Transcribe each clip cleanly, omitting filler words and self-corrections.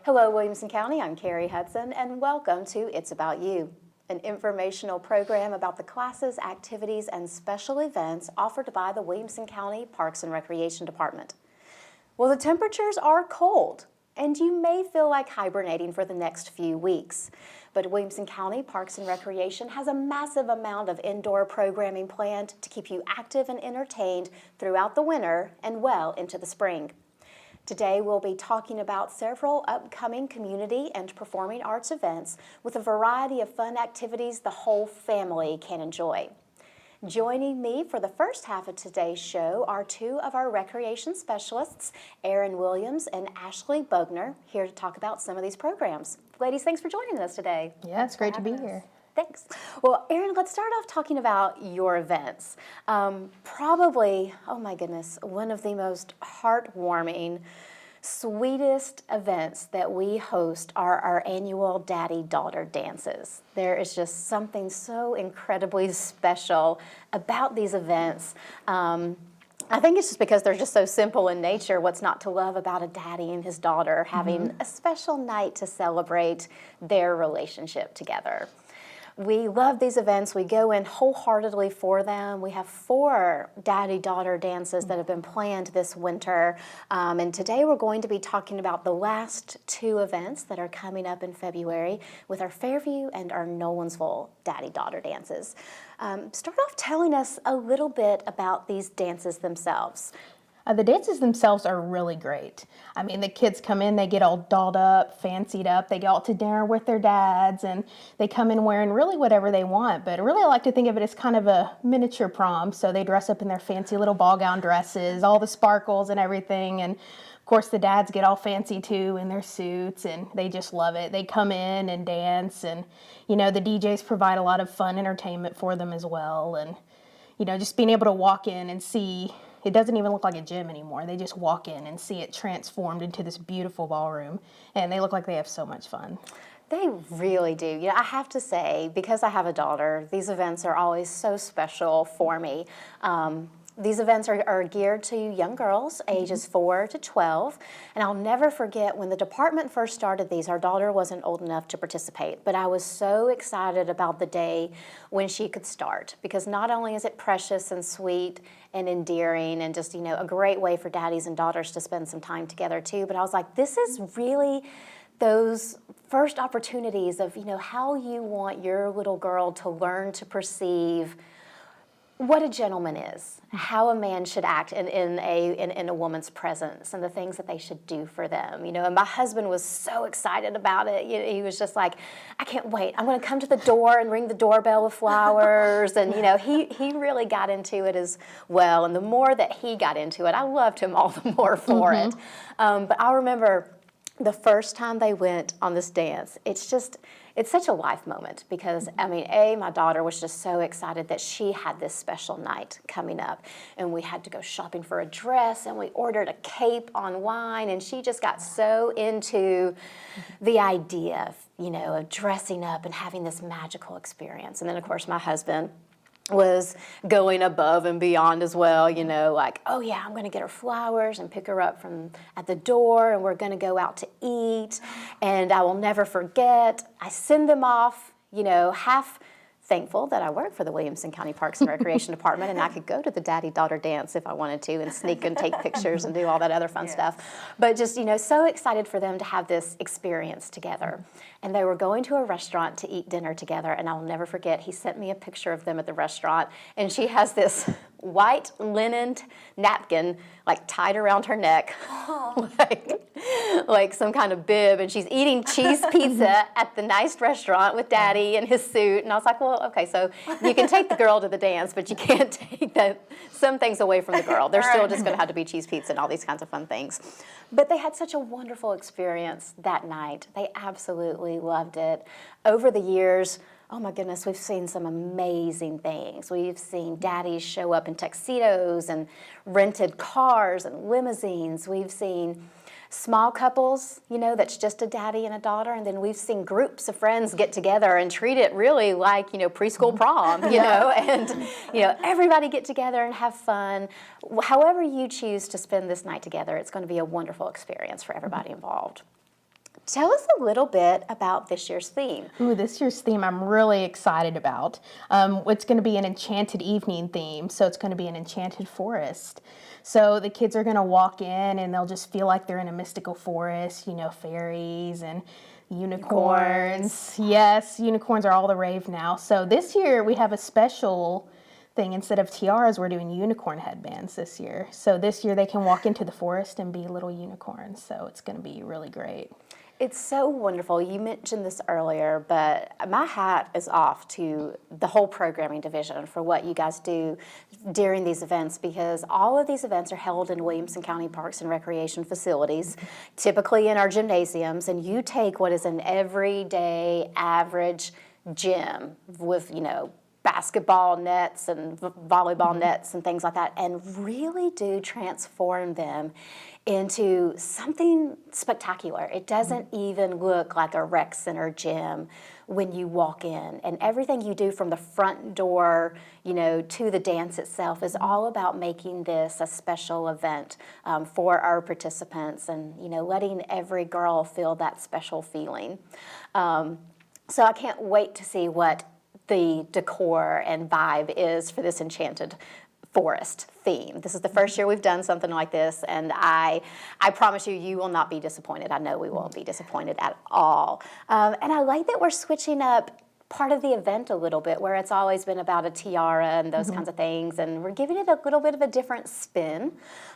Hello, Williamson County. I'm Kerri Hudson, and welcome to It's About You, an informational program about the classes, activities, and special events offered by the Williamson County Parks and Recreation Department. Well, the temperatures are cold, and you may feel like hibernating for the next few weeks. But Williamson County Parks and Recreation has a massive amount of indoor programming planned to keep you active and entertained throughout the winter and well into the spring. Today we'll be talking about several upcoming community and performing arts events with a variety of fun activities the whole family can enjoy. Joining me for the first half of today's show are two of our recreation specialists, Erin Williams and Ashlea Bogner, here to talk about some of these programs. Ladies, thanks for joining us today. Yeah, it's great to be here. Thanks. Well, Erin, let's start off talking about your events. Probably, oh my goodness, one of the most heartwarming, sweetest events that we host are our annual daddy-daughter dances. There is just something so incredibly special about these events. I think it's just because they're just so simple in nature. What's not to love about a daddy and his daughter having a special night to celebrate their relationship together? We love these events. We go in wholeheartedly for them. We have 4 daddy-daughter dances that have been planned this winter. And today we're going to be talking about the last 2 events that are coming up in February with our Fairview and our Nolensville daddy-daughter dances. Start off telling us a little bit about these dances themselves. The dances themselves are really great. I mean, the kids come in, they get all dolled up, fancied up, they go out to dinner with their dads, and they come in wearing really whatever they want. But really, I like to think of it as kind of a miniature prom. So they dress up in their fancy little ball gown dresses, all the sparkles and everything. And of course, the dads get all fancy too in their suits, and they just love it. They come in and dance, and, you know, the DJs provide a lot of fun entertainment for them as well. And, you know, just being able to walk in and see, it doesn't even look like a gym anymore. They just walk in and see it transformed into this beautiful ballroom, and they look like they have so much fun. They really do. You know, I have to say, because I have a daughter, these events are always so special for me. These events are geared to young girls, ages 4 to 12, and I'll never forget when the department first started these, our daughter wasn't old enough to participate, but I was so excited about the day when she could start, because not only is it precious and sweet and endearing and just, you know, a great way for daddies and daughters to spend some time together too, but I was like, this is really those first opportunities of, you know, how you want your little girl to learn to perceive what a gentleman is, how a man should act in a woman's presence, and the things that they should do for them. You know, and my husband was so excited about it. He was just like, I can't wait. I'm going to come to the door and ring the doorbell with flowers. And, you know, he really got into it as well. And the more that he got into it, I loved him all the more for it. But I remember the first time they went on this dance, it's such a life moment because, I mean, my daughter was just so excited that she had this special night coming up, and we had to go shopping for a dress, and we ordered a cape online, and she just got so into the idea of, you know, of dressing up and having this magical experience. And then, of course, my husband was going above and beyond as well, you know, like, oh yeah, I'm going to get her flowers and pick her up from at the door, and we're going to go out to eat. And I will never forget, I send them off, you know, half thankful that I work for the Williamson County Parks and Recreation Department, and I could go to the daddy-daughter dance if I wanted to and sneak and take pictures and do all that other fun stuff. But just, you know, so excited for them to have this experience together. And they were going to a restaurant to eat dinner together, and I'll never forget, he sent me a picture of them at the restaurant, and she has this white linen napkin like tied around her neck, like some kind of bib, and she's eating cheese pizza at the nice restaurant with daddy in his suit. And I was like, well, okay, so you can take the girl to the dance, but you can't take some things away from the girl. They're still just going to have to be cheese pizza and all these kinds of fun things. But they had such a wonderful experience that night. They absolutely loved it. Over the years, oh my goodness, we've seen some amazing things. We've seen daddies show up in tuxedos and rented cars and limousines. We've seen small couples, you know, that's just a daddy and a daughter, and then we've seen groups of friends get together and treat it really like, you know, preschool prom, you know, and, you know, everybody get together and have fun. However you choose to spend this night together, it's going to be a wonderful experience for everybody involved. Tell us a little bit about this year's theme. Ooh, this year's theme I'm really excited about. It's going to be an enchanted evening theme, so it's going to be an enchanted forest. So the kids are going to walk in and they'll just feel like they're in a mystical forest, fairies and unicorns. Yes, unicorns are all the rave now. So this year we have a special thing. Instead of tiaras, we're doing unicorn headbands this year. So this year they can walk into the forest and be little unicorns. So it's going to be really great. It's so wonderful. You mentioned this earlier, but my hat is off to the whole programming division for what you guys do during these events, because all of these events are held in Williamson County Parks and Recreation facilities, typically in our gymnasiums, and you take what is an everyday average gym with, basketball nets and volleyball nets and things like that, and really do transform them into something spectacular. It doesn't even look like a rec center gym when you walk in, and everything you do from the front door, to the dance itself is all about making this a special event for our participants, and letting every girl feel that special feeling. So I can't wait to see what the decor and vibe is for this enchanted forest theme. This is the first year we've done something like this, and I promise you will not be disappointed. I know we won't be disappointed at all. And I like that we're switching up part of the event a little bit, where it's always been about a tiara and those kinds of things, and we're giving it a little bit of a different spin,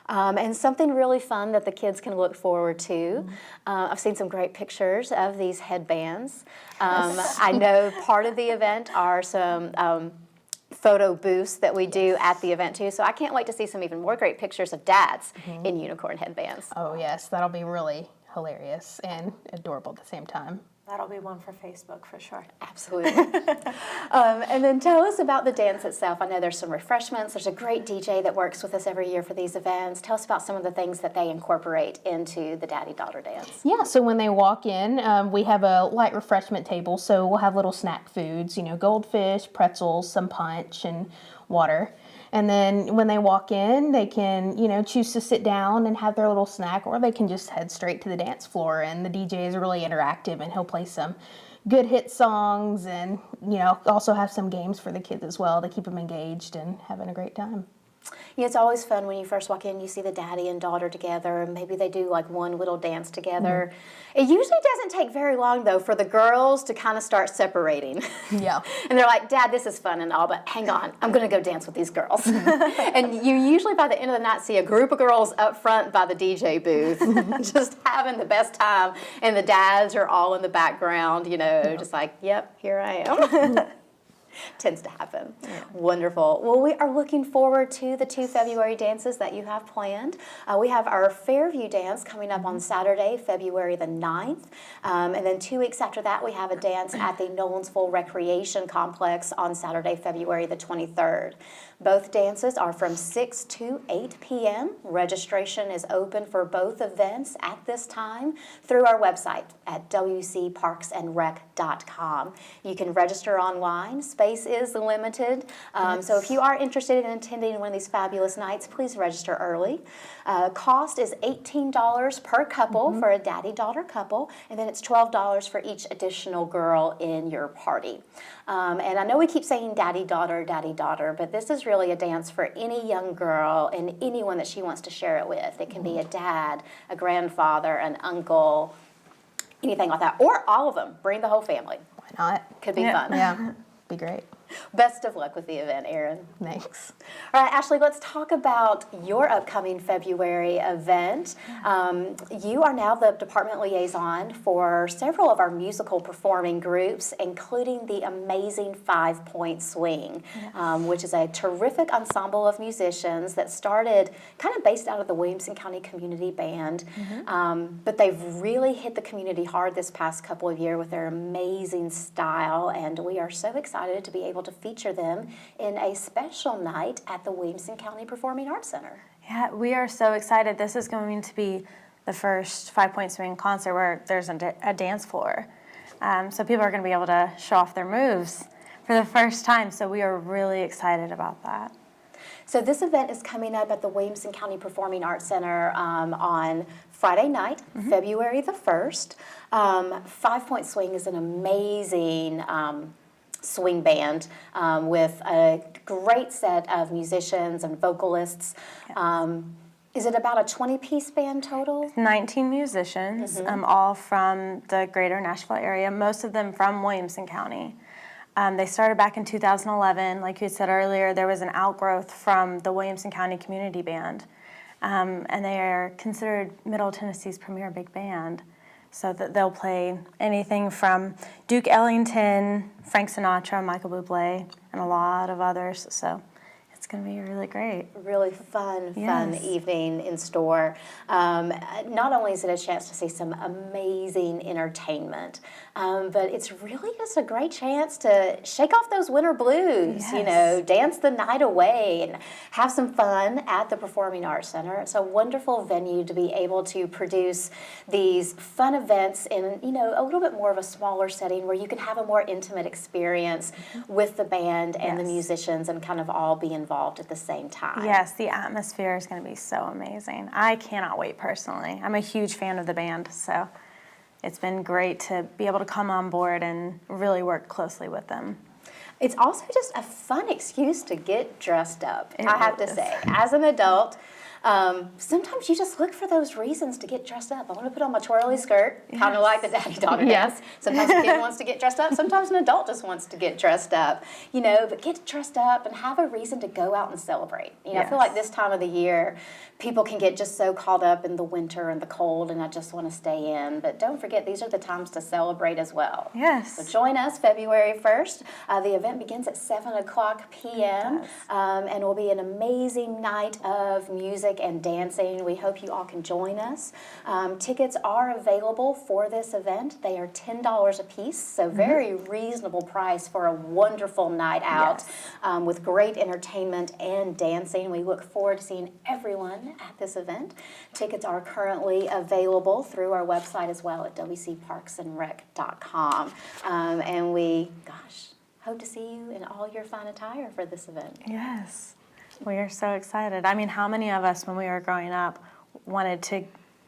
and something really fun that the kids can look forward to. I've seen some great pictures of these headbands. I know part of the event are some photo booths that we do at the event too, so I can't wait to see some even more great pictures of dads in unicorn headbands. Oh yes, that'll be really hilarious and adorable at the same time. That'll be one for Facebook for sure. Absolutely. And then tell us about the dance itself. I know there's some refreshments. There's a great DJ that works with us every year for these events. Tell us about some of the things that they incorporate into the daddy-daughter dance. Yeah, so when they walk in, we have a light refreshment table, so we'll have little snack foods, goldfish, pretzels, some punch, and water. And then when they walk in, they can, choose to sit down and have their little snack, or they can just head straight to the dance floor. And the DJ is really interactive, and he'll play some good hit songs, and, also have some games for the kids as well to keep them engaged and having a great time. It's always fun when you first walk in, you see the daddy and daughter together, and maybe they do like one little dance together. It usually doesn't take very long, though, for the girls to kind of start separating. Yeah. And they're like, Dad, this is fun and all, but hang on, I'm going to go dance with these girls. And you usually, by the end of the night, see a group of girls up front by the DJ booth just having the best time, and the dads are all in the background, just like, yep, here I am. Tends to happen. Yeah. Wonderful. Well, we are looking forward to the 2 February dances that you have planned. We have our Fairview dance coming up on Saturday, February the 9th. And then 2 weeks after that, we have a dance at the Nolensville Recreation Complex on Saturday, February the 23rd. Both dances are from 6 to 8 p.m. Registration is open for both events at this time through our website at wcparksandrec.com. You can register online. Space is limited, so if you are interested in attending one of these fabulous nights, please register early. Cost is $18 per couple for a daddy-daughter couple, and then it's $12 for each additional girl in your party. And I know we keep saying daddy-daughter, but this is really a dance for any young girl and anyone that she wants to share it with. It can be a dad, a grandfather, an uncle, anything like that, or all of them. Bring the whole family. Why not? Could be fun. Yeah, be great. Best of luck with the event, Erin. Thanks. All right, Ashlea, let's talk about your upcoming February event. You are now the department liaison for several of our musical performing groups, including the amazing 5 Point Swing, which is a terrific ensemble of musicians that started kind of based out of the Williamson County Community Band. But they've really hit the community hard this past couple of years with their amazing style, and we are so excited to be able to feature them in a special night at the Williamson County Performing Arts Center. Yeah, we are so excited. This is going to be the first 5 Point Swing concert where there's a dance floor. So people are going to be able to show off their moves for the first time. So we are really excited about that. So this event is coming up at the Williamson County Performing Arts Center on Friday night, February the 1st. 5 Point Swing is an amazing swing band with a great set of musicians and vocalists. Is it about a 20-piece band total? 19 musicians, all from the greater Nashville area, most of them from Williamson County. They started back in 2011. Like you said earlier, there was an outgrowth from the Williamson County Community Band. And they are considered Middle Tennessee's premier big band. So that they'll play anything from Duke Ellington, Frank Sinatra, Michael Bublé, and a lot of others. So it's going to be really great. Really fun Yes. evening in store. Not only is it a chance to see some amazing entertainment, but it's really just a great chance to shake off those winter blues, Yes. you know, dance the night away and have some fun at the Performing Arts Center. It's a wonderful venue to be able to produce these fun events in, you know, a little bit more of a smaller setting where you can have a more intimate experience with the band and the Yes. musicians and kind of all be involved at the same time. Yes, the atmosphere is going to be so amazing. I cannot wait personally. I'm a huge fan of the band, so it's been great to be able to come on board and really work closely with them. It's also just a fun excuse to get dressed up, It I have to is. say. As an adult, sometimes you just look for those reasons to get dressed up. I want to put on my twirly skirt, kind of like the daddy-daughter dance. Sometimes a kid wants to get dressed up. Sometimes an adult just wants to get dressed up, you know, but get dressed up and have a reason to go out and celebrate. You know, I feel like this time of the year, people can get just so caught up in the winter and the cold and I just want to stay in. But don't forget, these are the times to celebrate as well. Yes. So join us February 1st. The event begins at 7:00 p.m. And will be an amazing night of music and dancing. We hope you all can join us. Tickets are available for this event. They are $10 a piece, so very reasonable price for a wonderful night out with great entertainment and dancing. We look forward to seeing everyone at this event. Tickets are currently available through our website as well at wcparksandrec.com. And we, hope to see you in all your fine attire for this event. Yes, we are so excited. I mean, how many of us when we were growing up wanted to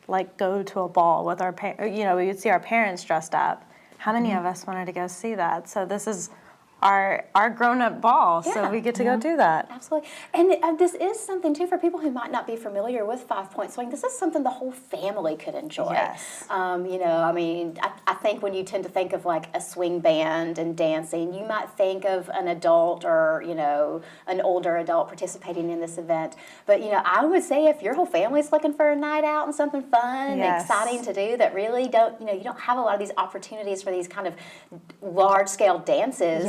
like go to a ball with our parents? You know, we would see our parents dressed up. How many of us wanted to go see that? So this is our grown-up ball, so we get to go do that. Absolutely. And this is something, too, for people who might not be familiar with 5 Point Swing. This is something the whole family could enjoy. Yes. You know, I mean, I think when you tend to think of, like, a swing band and dancing, you might think of an adult or, you know, an older adult participating in this event. But, you know, I would say if your whole family's looking for a night out and something fun and exciting to do that really don't, you know, you don't have a lot of these opportunities for these kind of large-scale dances.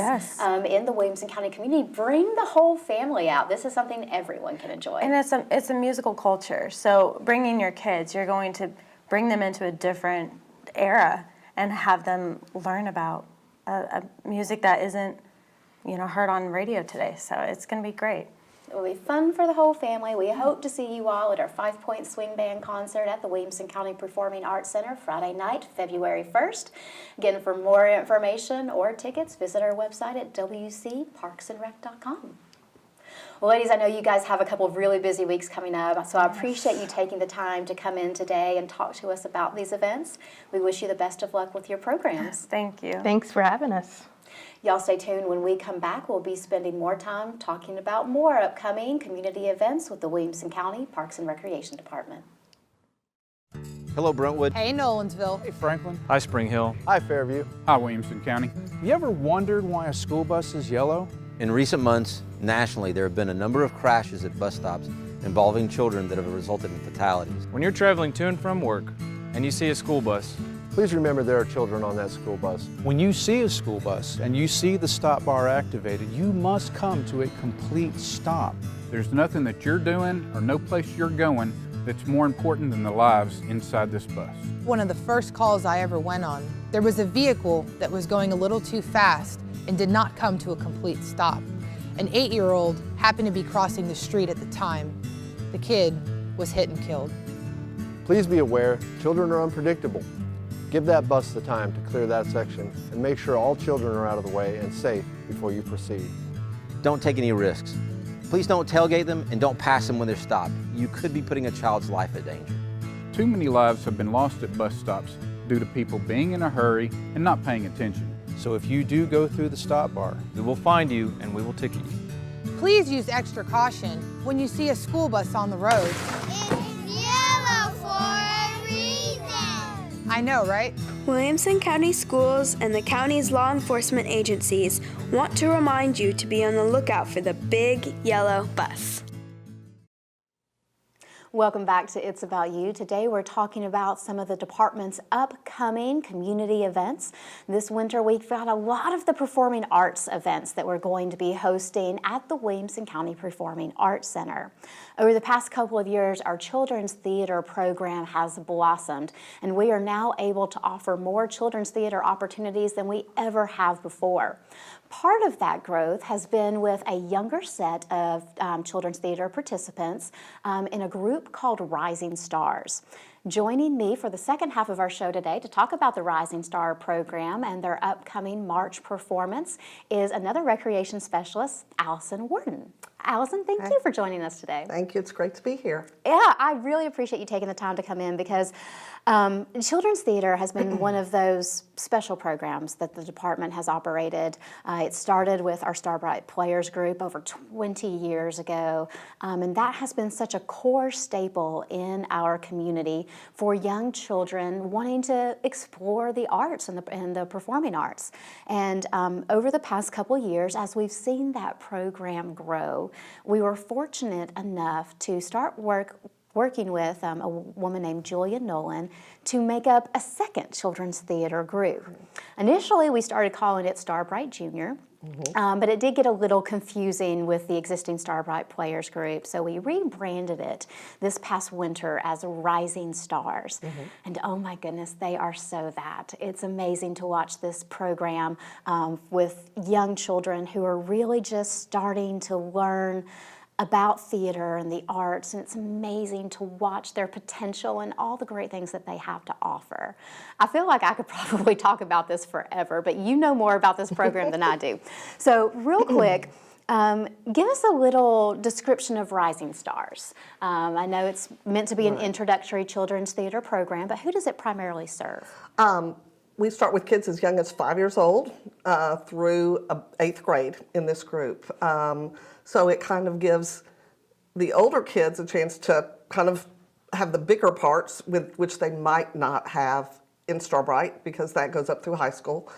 In the Williamson County community, bring the whole family out. This is something everyone can enjoy. And it's a musical culture, so bringing your kids, you're going to bring them into a different era and have them learn about a music that isn't, you know, heard on radio today. So it's going to be great. It will be fun for the whole family. We hope to see you all at our 5 Point Swing Band concert at the Williamson County Performing Arts Center Friday night, February 1st. Again, for more information or tickets, visit our website at wcparksandrec.com. Well, ladies, I know you guys have a couple of really busy weeks coming up, so I appreciate you taking the time to come in today and talk to us about these events. We wish you the best of luck with your programs. Thank you. Thanks for having us. Y'all stay tuned. When we come back, we'll be spending more time talking about more upcoming community events with the Williamson County Parks and Recreation Department. Hello, Brentwood. Hey, Nolensville. Hey, Franklin. Hi, Spring Hill. Hi, Fairview. Hi, Williamson County. You ever wondered why a school bus is yellow? In recent months, nationally, there have been a number of crashes at bus stops involving children that have resulted in fatalities. When you're traveling to and from work and you see a school bus, please remember there are children on that school bus. When you see a school bus and you see the stop bar activated, you must come to a complete stop. There's nothing that you're doing or no place you're going that's more important than the lives inside this bus. One of the first calls I ever went on, there was a vehicle that was going a little too fast and did not come to a complete stop. An 8-year-old happened to be crossing the street at the time. The kid was hit and killed. Please be aware, children are unpredictable. Give that bus the time to clear that section and make sure all children are out of the way and safe before you proceed. Don't take any risks. Please don't tailgate them and don't pass them when they're stopped. You could be putting a child's life at danger. Too many lives have been lost at bus stops due to people being in a hurry and not paying attention. So if you do go through the stop bar, We will find you and we will ticket you. Please use extra caution when you see a school bus on the road. It's yellow for a reason. I know, right? Williamson County Schools and the county's law enforcement agencies want to remind you to be on the lookout for the big yellow bus. Welcome back to It's About You. Today we're talking about some of the department's upcoming community events. This winter we've got a lot of the performing arts events that we're going to be hosting at the Williamson County Performing Arts Center. Over the past couple of years, our children's theater program has blossomed, and we are now able to offer more children's theater opportunities than we ever have before. Part of that growth has been with a younger set of children's theater participants in a group called Rising Stars. Joining me for the second half of our show today to talk about the Rising Star program and their upcoming March performance is another recreation specialist, Alison Worden. Alison, thank you for joining us today. Thank you. It's great to be here. Yeah, I really appreciate you taking the time to come in because children's theater has been one of those special programs that the department has operated. It started with our Starbright Players group over 20 years ago, and that has been such a core staple in our community for young children wanting to explore the arts and the performing arts. And over the past couple years, as we've seen that program grow, we were fortunate enough to start working with a woman named Julia Nolan to make up a second children's theater group. Initially, we started calling it Starbright Junior, but it did get a little confusing with the existing Starbright Players group, so we rebranded it this past winter as Rising Stars. And oh my goodness, they are so that. It's amazing to watch this program with young children who are really just starting to learn about theater and the arts, and it's amazing to watch their potential and all the great things that they have to offer. I feel like I could probably talk about this forever, but you know more about this program than I do. So real quick, give us a little description of Rising Stars. I know it's meant to be an introductory children's theater program, but who does it primarily serve? We start with kids as young as 5 years old through 8th grade in this group. So it kind of gives the older kids a chance to kind of have the bigger parts with which they might not have in Starbright, because that goes up through high school.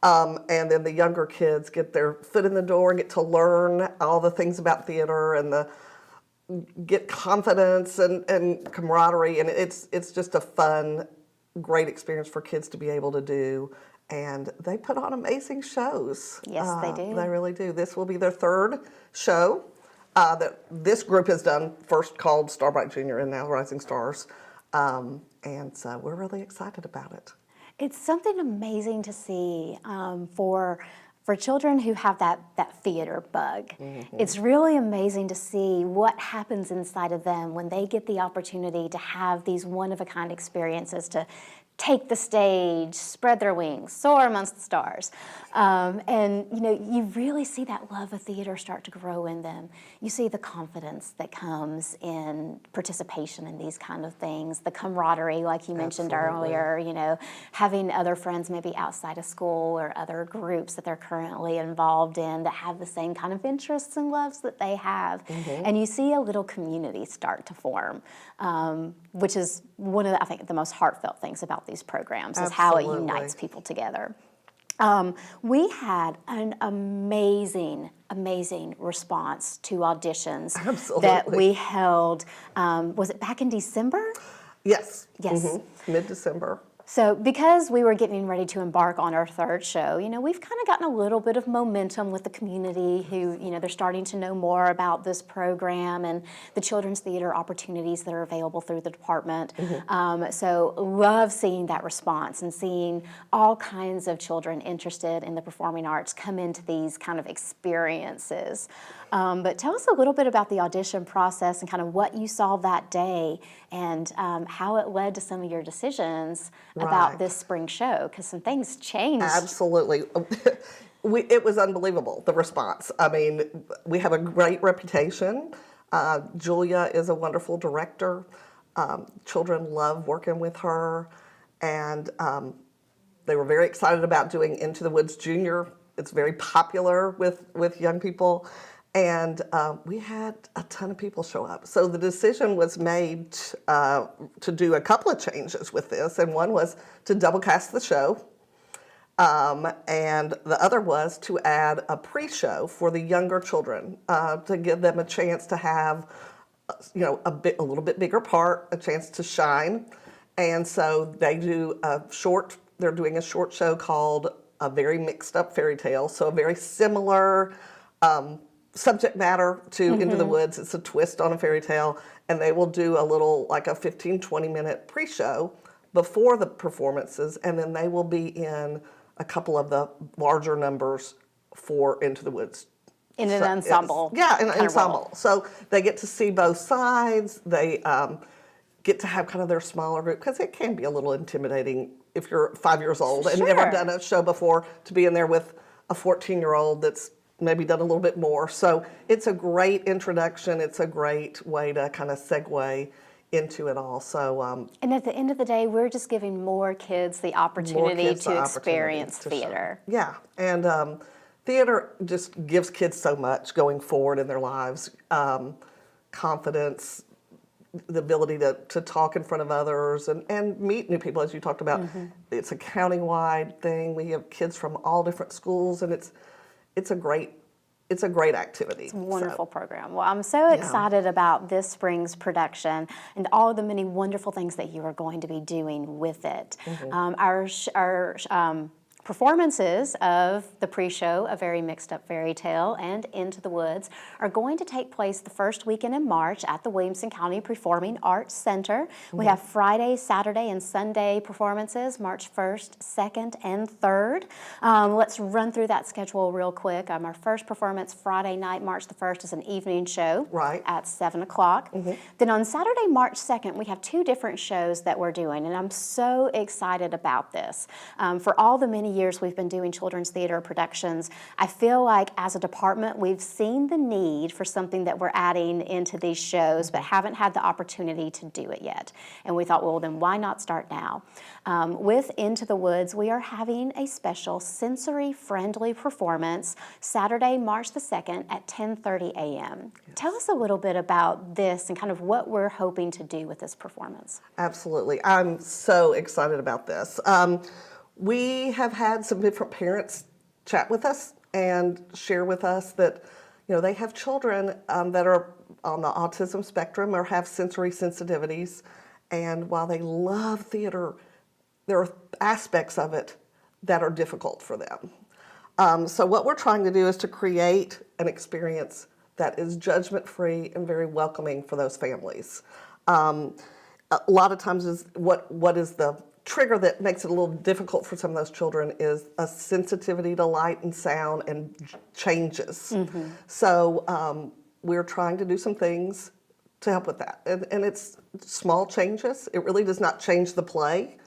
And then the younger kids get their foot in the door and get to learn all the things about theater and get confidence and camaraderie. And it's just a fun, great experience for kids to be able to do. And they put on amazing shows. Yes, they do. They really do. This will be their third show that this group has done, first called Starbright Junior and now Rising Stars. And so we're really excited about it. It's something amazing to see for children who have that theater bug. It's really amazing to see what happens inside of them when they get the opportunity to have these one-of-a-kind experiences, to take the stage, spread their wings, soar amongst the stars. And you really see that love of theater start to grow in them. You see the confidence that comes in participation in these kind of things, the camaraderie, like you mentioned earlier, having other friends maybe outside of school or other groups that they're currently involved in that have the same kind of interests and loves that they have. And you see a little community start to form, which is one of I think the most heartfelt things about these programs is how it unites people together. We had an amazing response to auditions that we held. Was it back in December? Yes. Yes. Mid-December. So because we were getting ready to embark on our third show, we've kind of gotten a little bit of momentum with the community who, they're starting to know more about this program and the children's theater opportunities that are available through the department. So love seeing that response and seeing all kinds of children interested in the performing arts come into these kind of experiences. But tell us a little bit about the audition process and kind of what you saw that day and how it led to some of your decisions about this spring show, because some things changed. Absolutely. It was unbelievable, the response. I mean, we have a great reputation. Julia is a wonderful director. Children love working with her, and they were very excited about doing Into the Woods Junior. It's very popular with young people, and we had a ton of people show up. So the decision was made to do a couple of changes with this, and one was to double cast the show. And the other was to add a pre-show for the younger children to give them a chance to have, a little bit bigger part, a chance to shine. And so they do they're doing a short show called A Very Mixed Up Fairy Tale. So a very similar subject matter to Into the Woods. It's a twist on a fairy tale. And they will do a little, like a 15, 20-minute pre-show before the performances. And then they will be in a couple of the larger numbers for Into the Woods. In an ensemble. Yeah, in an kind of ensemble. role. So they get to see both sides. They get to have kind of their smaller group, because it can be a little intimidating if you're 5 years old and never done a show before, to be in there with a 14-year-old that's maybe done a little bit more. So it's a great introduction. It's a great way to kind of segue into it all. So and at the end of the day, we're just giving more kids the opportunity to experience theater. Yeah, and theater just gives kids so much going forward in their lives. Confidence, the ability to talk in front of others and meet new people, as you talked about. It's a county-wide thing. We have kids from all different schools, and it's a great activity. It's a wonderful program. Well, I'm so excited about this spring's production and all the many wonderful things that you are going to be doing with it. Our performances of the pre-show, A Very Mixed Up Fairy Tale, and Into the Woods are going to take place the first weekend in March at the Williamson County Performing Arts Center. We have Friday, Saturday, and Sunday performances, March 1st, 2nd, and 3rd. Let's run through that schedule real quick. Our first performance Friday night, March the 1st, is an evening show at 7 o'clock. Then on Saturday, March 2nd, we have 2 different shows that we're doing, and I'm so excited about this. For all the many years we've been doing children's theater productions, I feel like as a department we've seen the need for something that we're adding into these shows but haven't had the opportunity to do it yet. And we thought, well, then why not start now? With Into the Woods, we are having a special sensory-friendly performance Saturday, March the 2nd at 10:30 a.m. Tell us a little bit about this and kind of what we're hoping to do with this performance. Absolutely. I'm so excited about this. We have had some different parents chat with us and share with us that, they have children that are on the autism spectrum or have sensory sensitivities. And while they love theater, there are aspects of it that are difficult for them. So what we're trying to do is to create an experience that is judgment-free and very welcoming for those families. A lot of times is what is the trigger that makes it a little difficult for some of those children is a sensitivity to light and sound and changes. So we're trying to do some things to help with that. And it's small changes. It really does not change the play.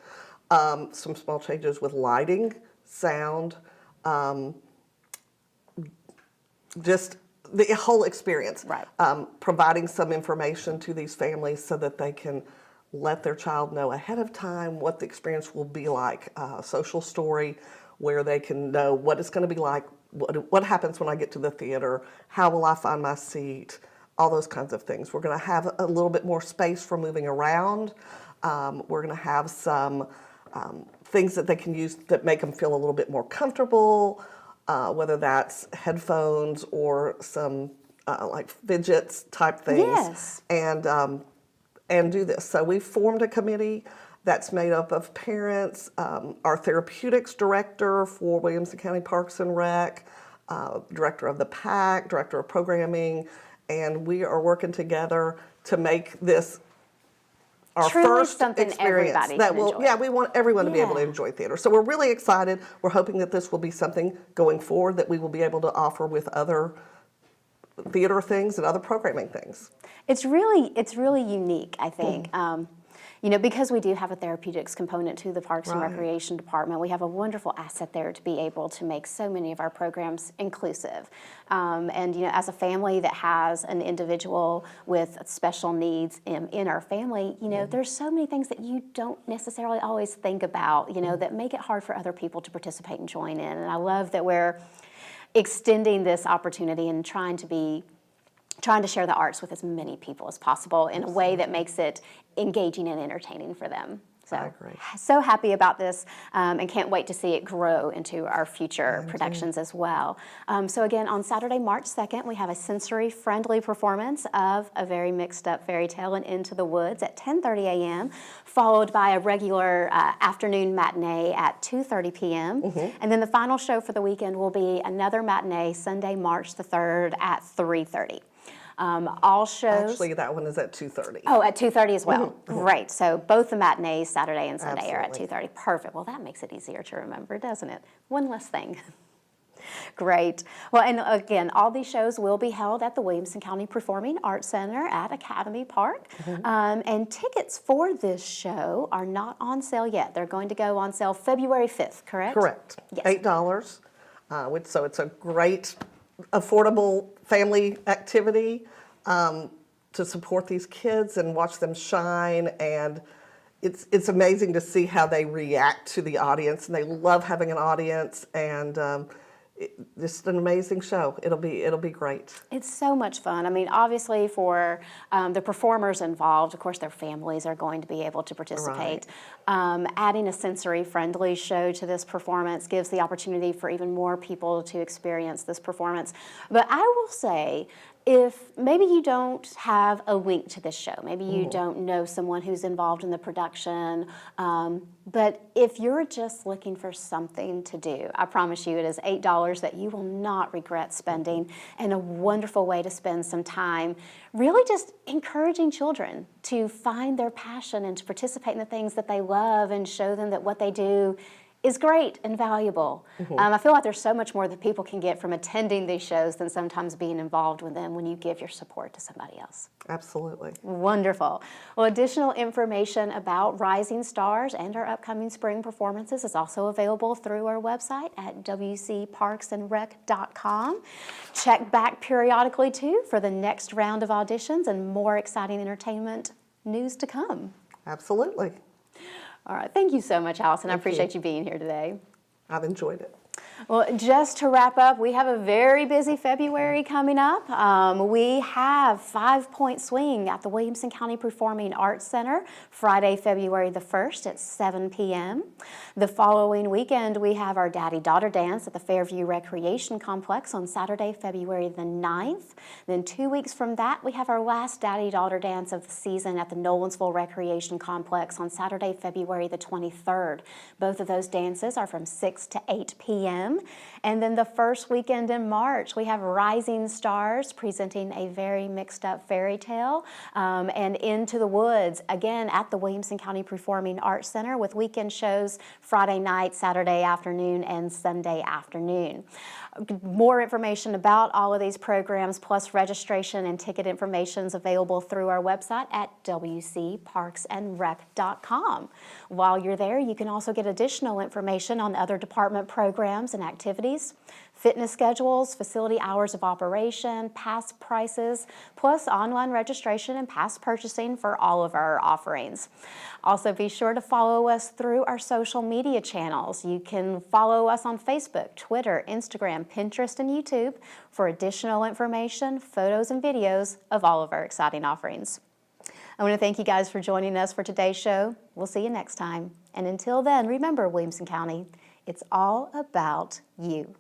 Some small changes with lighting, sound, just the whole experience. Providing some information to these families so that they can let their child know ahead of time what the experience will be like, a social story where they can know what it's going to be like, what happens when I get to the theater, how will I find my seat, all those kinds of things. We're going to have a little bit more space for moving around. We're going to have some things that they can use that make them feel a little bit more comfortable, whether that's headphones or some like fidgets type things. And do this. So we've formed a committee that's made up of parents, our therapeutics director for Williamson County Parks and Rec, director of the PAC, director of programming, and we are working together to make this our truly first something experience everybody that can will, enjoy. we want everyone to be able to enjoy theater. So we're really excited. We're hoping that this will be something going forward that we will be able to offer with other theater things and other programming things. It's really unique, I think. because we do have a therapeutics component to the Parks and Right. Recreation Department, we have a wonderful asset there to be able to make so many of our programs inclusive. And as a family that has an individual with special needs in our family, there's so many things that you don't necessarily always think about, that make it hard for other people to participate and join in. And I love that we're extending this opportunity and trying to share the arts with as many people as possible in a way that makes it engaging and entertaining for them. So happy about this and can't wait to see it grow into our future productions as well. So again, on Saturday, March 2nd, we have a sensory-friendly performance of A Very Mixed Up Fairy Tale and Into the Woods at 10:30 a.m., followed by a regular afternoon matinee at 2:30 p.m. And then the final show for the weekend will be another matinee Sunday, March the 3rd at 3:30. All shows. Actually, that one is at 2:30. Oh, at 2:30 as well. Great. So both the matinees, Saturday and Sunday, are at Absolutely. 2:30. Perfect. Well, that makes it easier to remember, doesn't it? One less thing. Great. Well, and again, all these shows will be held at the Williamson County Performing Arts Center at Academy Park. And tickets for this show are not on sale yet. They're going to go on sale February 5th, correct? Correct. Yes. $8. So it's a great, affordable family activity to support these kids and watch them shine. And it's amazing to see how they react to the audience, and they love having an audience. And just an amazing show. It'll be great. It's so much fun. I mean, obviously for the performers involved, of course, their families are going to be able to participate. Adding a sensory-friendly show to this performance gives the opportunity for even more people to experience this performance. But I will say, if maybe you don't have a link to this show, maybe you don't know someone who's involved in the production, but if you're just looking for something to do, I promise you it is $8 that you will not regret spending, and a wonderful way to spend some time really just encouraging children to find their passion and to participate in the things that they love and show them that what they do is great and valuable. I feel like there's so much more that people can get from attending these shows than sometimes being involved with them when you give your support to somebody else. Absolutely. Wonderful. Well, additional information about Rising Stars and our upcoming spring performances is also available through our website at wcparksandrec.com. Check back periodically, too, for the next round of auditions and more exciting entertainment news to come. Absolutely. All right. Thank you so much, Alison. I appreciate you being here today. I've enjoyed it. Well, just to wrap up, we have a very busy February coming up. We have 5 Point Swing at the Williamson County Performing Arts Center, Friday, February the 1st at 7 p.m. The following weekend, we have our Daddy-Daughter Dance at the Fairview Recreation Complex on Saturday, February the 9th. Then 2 weeks from that, we have our last Daddy-Daughter Dance of the season at the Nolensville Recreation Complex on Saturday, February the 23rd. Both of those dances are from 6 to 8 p.m. And then the first weekend in March, we have Rising Stars presenting A Very Mixed Up Fairy Tale and Into the Woods, again at the Williamson County Performing Arts Center with weekend shows Friday night, Saturday afternoon, and Sunday afternoon. More information about all of these programs, plus registration and ticket information is available through our website at wcparksandrec.com. While you're there, you can also get additional information on other department programs and activities, fitness schedules, facility hours of operation, past prices, plus online registration and past purchasing for all of our offerings. Also, be sure to follow us through our social media channels. You can follow us on Facebook, Twitter, Instagram, Pinterest, and YouTube for additional information, photos, and videos of all of our exciting offerings. I want to thank you guys for joining us for today's show. We'll see you next time. And until then, remember, Williamson County, it's all about you.